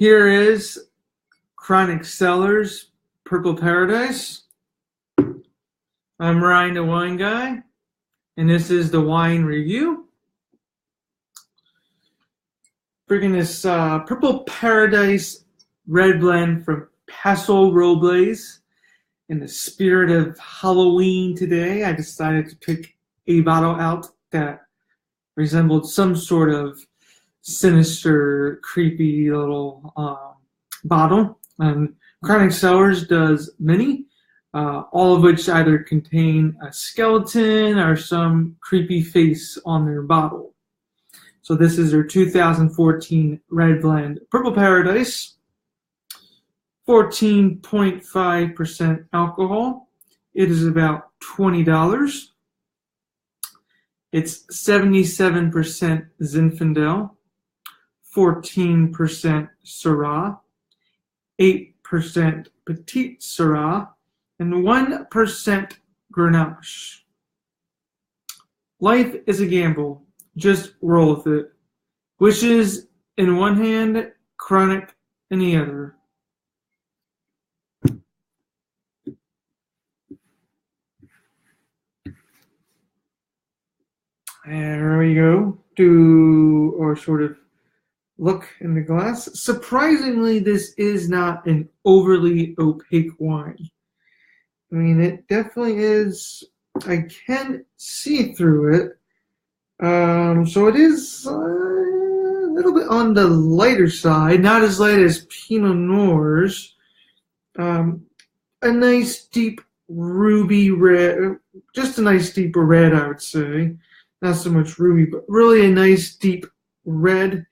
Here is Chronic Cellars, Purple Paradise. I'm Ryan, the wine guy, and this is the wine review. Bringing this Purple Paradise red blend from Paso, Robles. In the spirit of Halloween today, I decided to pick a bottle out that resembled some sort of sinister, creepy little bottle. And Chronic Cellars does many, all of which either contain a skeleton or some creepy face on their bottle. So this is their 2014 red blend Purple Paradise. 14.5% alcohol. It is about $20. It's 77% Zinfandel, 14% Syrah, 8% Petite Syrah, and 1% Grenache. Life is a gamble. Just roll with it. Wishes in one hand, chronic in the other. There we go. Sort of look in the glass. Surprisingly, this is not an overly opaque wine. I mean, it definitely is. I can see through it. So it is a little bit on the lighter side, not as light as Pinot Noirs. A nice deep ruby red, just a nice deep red, I would say. Not so much ruby, but really a nice deep red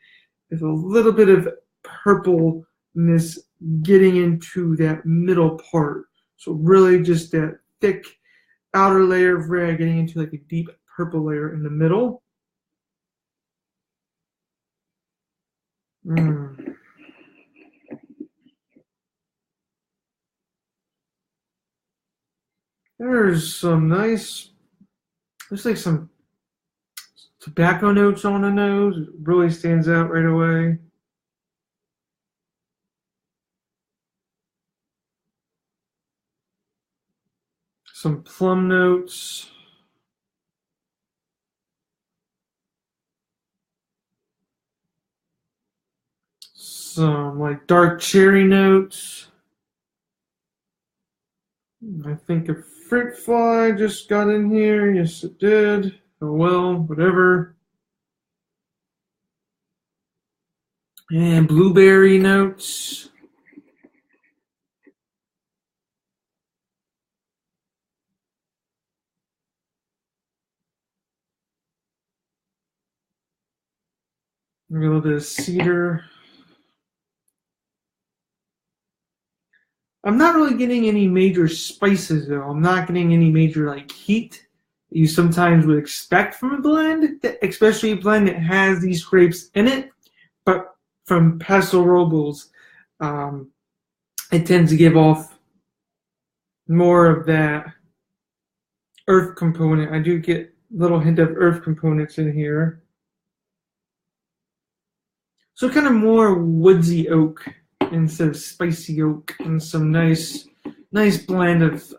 with a little bit of purpleness getting into that middle part. So really just that thick outer layer of red getting into like a deep purple layer in the middle. There's some nice, looks like some tobacco notes on the nose. It really stands out right away. Some plum notes. Some like dark cherry notes. I think a fruit fly just got in here. Yes, it did. Oh well, whatever. And blueberry notes. A little bit of cedar. I'm not really getting any major spices though. I'm not getting any major like heat that you sometimes would expect from a blend, especially a blend that has these grapes in it. But from Paso Robles, it tends to give off more of that earth component. I do get a little hint of earth components in here. So kind of more woodsy oak instead of spicy oak, and some nice blend of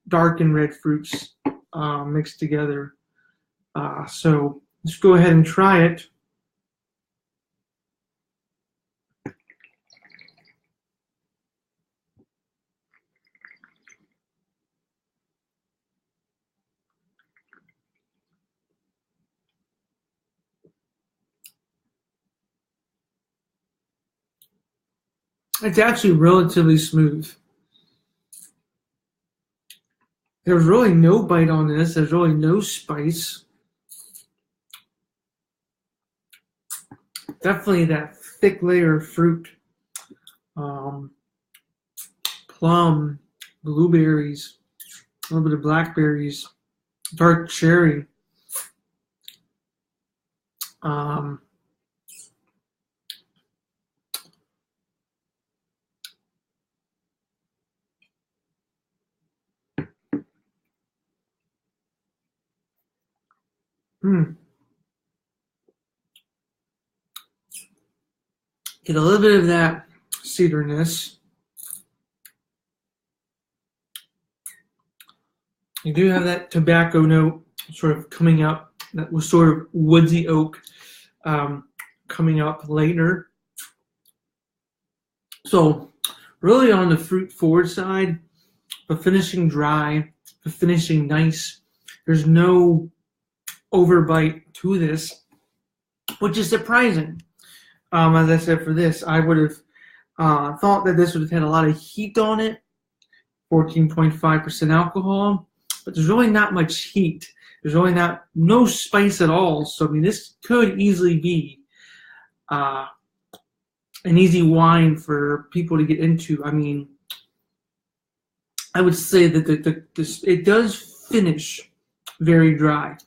dark and red fruits mixed together. So let's go ahead and try it. It's actually relatively smooth. There's really no bite on this. There's really no spice. Definitely that thick layer of fruit. Plum, blueberries, a little bit of blackberries, dark cherry. Get a little bit of that cederness. You do have that tobacco note sort of coming up. That was sort of woodsy oak coming up later. So really on the fruit forward side, but finishing dry, but finishing nice. There's no overbite to this, which is surprising. As I said, for this, I would have thought that this would have had a lot of heat on it, 14.5% alcohol, but there's really not much heat. There's really no spice at all. So I mean, this could easily be an easy wine for people to get into. I mean, I would say that it does finish very dry,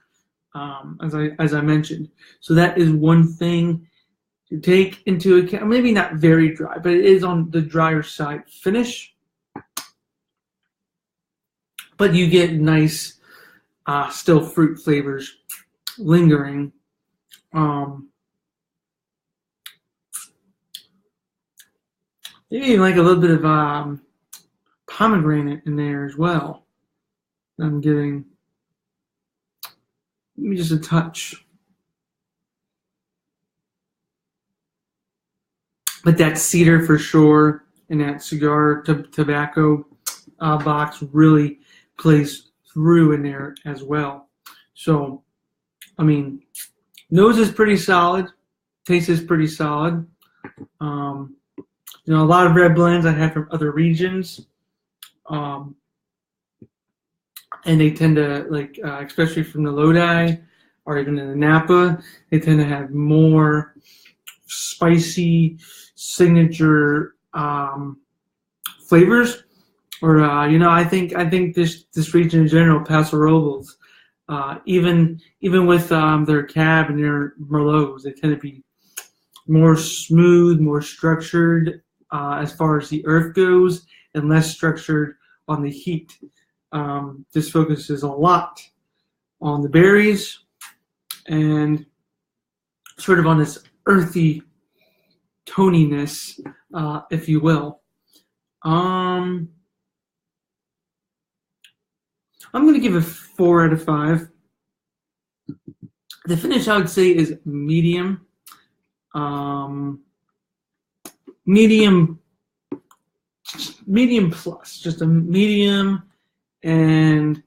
as I mentioned. So that is one thing to take into account. Maybe not very dry, but it is on the drier side finish. But you get nice, still fruit flavors lingering. Maybe like a little bit of pomegranate in there as well. I'm getting maybe just a touch. But that cedar for sure, and that cigar tobacco box really plays through in there as well. So, I mean, nose is pretty solid, taste is pretty solid. You know, a lot of red blends I have from other regions, and they tend to like, especially from the Lodi or even in the Napa, they tend to have more spicy signature flavors. Or you know, I think this region in general, Paso Robles, even with their Cab and their Merlots, they tend to be more smooth, more structured as far as the earth goes, and less structured on the heat. This focuses a lot on the berries and sort of on this earthy toniness, if you will. I'm going to give it 4 out of 5. The finish, I would say, is medium. Medium plus. Just a medium and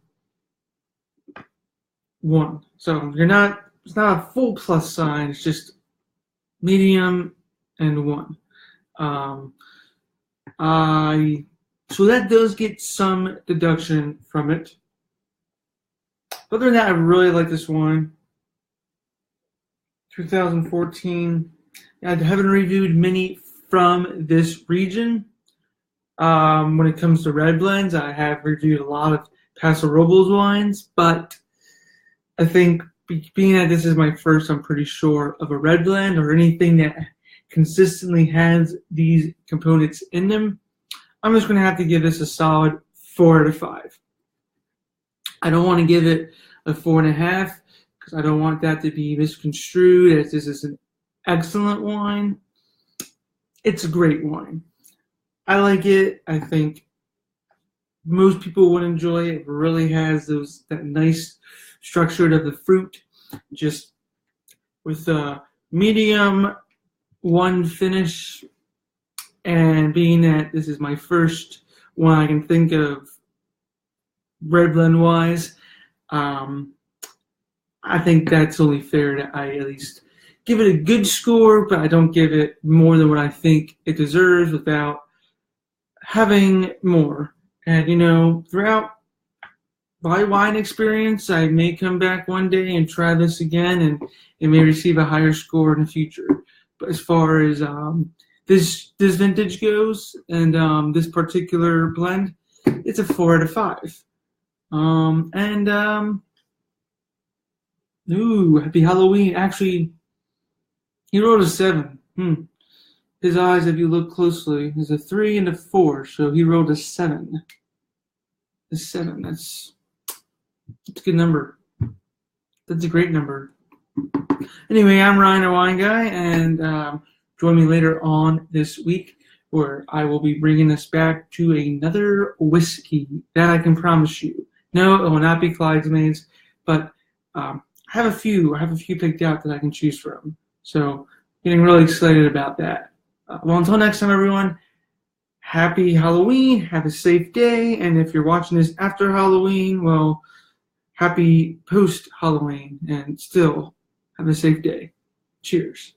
1. So it's not a full plus sign. It's just medium and 1. So that does get some deduction from it. Other than that, I really like this wine. 2014. I haven't reviewed many from this region. When it comes to red blends, I have reviewed a lot of Paso Robles wines, but I think being that this is my first, I'm pretty sure, of a red blend or anything that consistently has these components in them, I'm just going to have to give this a solid 4 out of 5. I don't want to give it a 4.5 because I don't want that to be misconstrued as this is an excellent wine. It's a great wine. I like it. I think most people would enjoy it. It really has that nice structure of the fruit, just with a medium 1 finish. And being that this is my first one I can think of red blend wise, I think that's only fair that I at least give it a good score, but I don't give it more than what I think it deserves without having more. And you know, throughout my wine experience, I may come back one day and try this again, and it may receive a higher score in the future. But as far as this vintage goes, and this particular blend, it's a 4 out of 5. Happy Halloween. Actually, he wrote a 7. His eyes, if you look closely, is a 3 and a 4, so he wrote a 7. A 7. That's a good number. That's a great number. Anyway, I'm Ryan, a wine guy, and join me later on this week, where I will be bringing us back to another whiskey that I can promise you. No, it will not be Clydesmade's, but I have a few picked out that I can choose from. So getting really excited about that. Well, until next time, everyone, happy Halloween, have a safe day, and if you're watching this after Halloween, well, happy post-Halloween, and still have a safe day. Cheers.